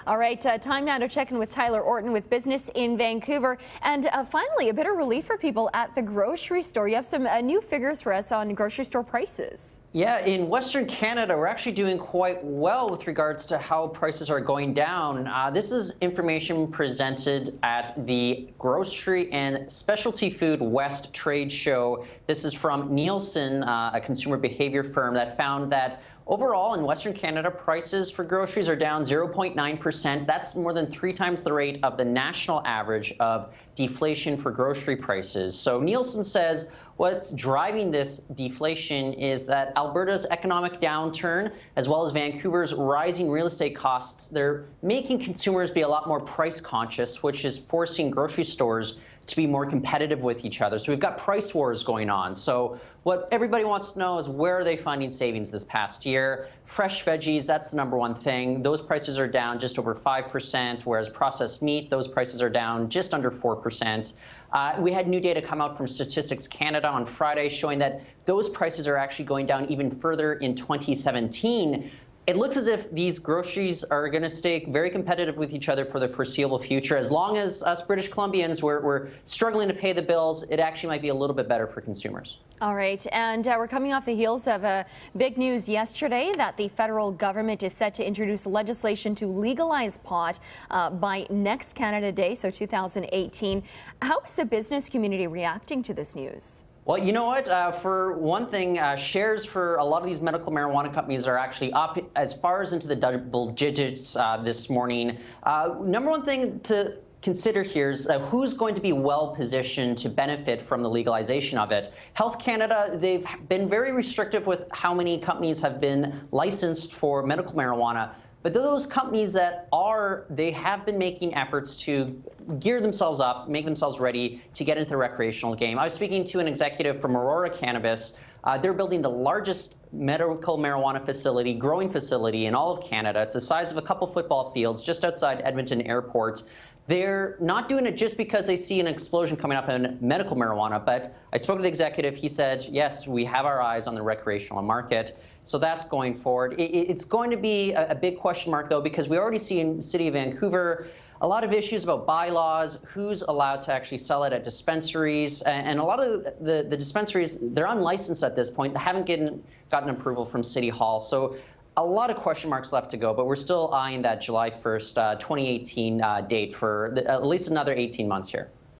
All right, time now to check in with Tyler Orton with business in Vancouver. And finally, a bit of relief for people at the grocery store. You have some new figures for us on grocery store prices. Yeah, in Western Canada, we're actually doing quite well with regards to how prices are going down. This is information presented at the Grocery and Specialty Food West trade show. This is from Nielsen, a consumer behavior firm that found that overall, in Western Canada, prices for groceries are down 0.9%. That's more than 3 times the rate of the national average of deflation for grocery prices. So Nielsen says what's driving this deflation is that Alberta's economic downturn, as well as Vancouver's rising real estate costs, they're making consumers be a lot more price conscious, which is forcing grocery stores to be more competitive with each other. So we've got price wars going on. So what everybody wants to know is, where are they finding savings this past year? Fresh veggies, that's the #1 thing. Those prices are down just over 5%, whereas processed meat, those prices are down just under 4%. We had new data come out from Statistics Canada on Friday showing that those prices are actually going down even further in 2017. It looks as if these groceries are going to stay very competitive with each other for the foreseeable future. As long as us British Columbians, we're struggling to pay the bills, it actually might be a little bit better for consumers. All right, and we're coming off the heels of big news yesterday that the federal government is set to introduce legislation to legalize pot by next Canada Day, so 2018. How is the business community reacting to this news? Well, you know what? For one thing, shares for a lot of these medical marijuana companies are actually up as far as into the double digits this morning. #1 thing to consider here is who's going to be well positioned to benefit from the legalization of it. Health Canada, they've been very restrictive with how many companies have been licensed for medical marijuana. But those companies that are, they have been making efforts to gear themselves up, make themselves ready to get into the recreational game. I was speaking to an executive from Aurora Cannabis. They're building the largest medical marijuana facility, growing facility in all of Canada. It's the size of a couple football fields just outside Edmonton Airport. They're not doing it just because they see an explosion coming up in medical marijuana, but I spoke to the executive. He said, yes, we have our eyes on the recreational market. So that's going forward. It's going to be a big question mark, though, because we already see in the city of Vancouver a lot of issues about bylaws, who's allowed to actually sell it at dispensaries. And a lot of the dispensaries, they're unlicensed at this point. They haven't gotten approval from City Hall. So a lot of question marks left to go, but we're still eyeing that July 1st, 2018 date for at least another 18 months here.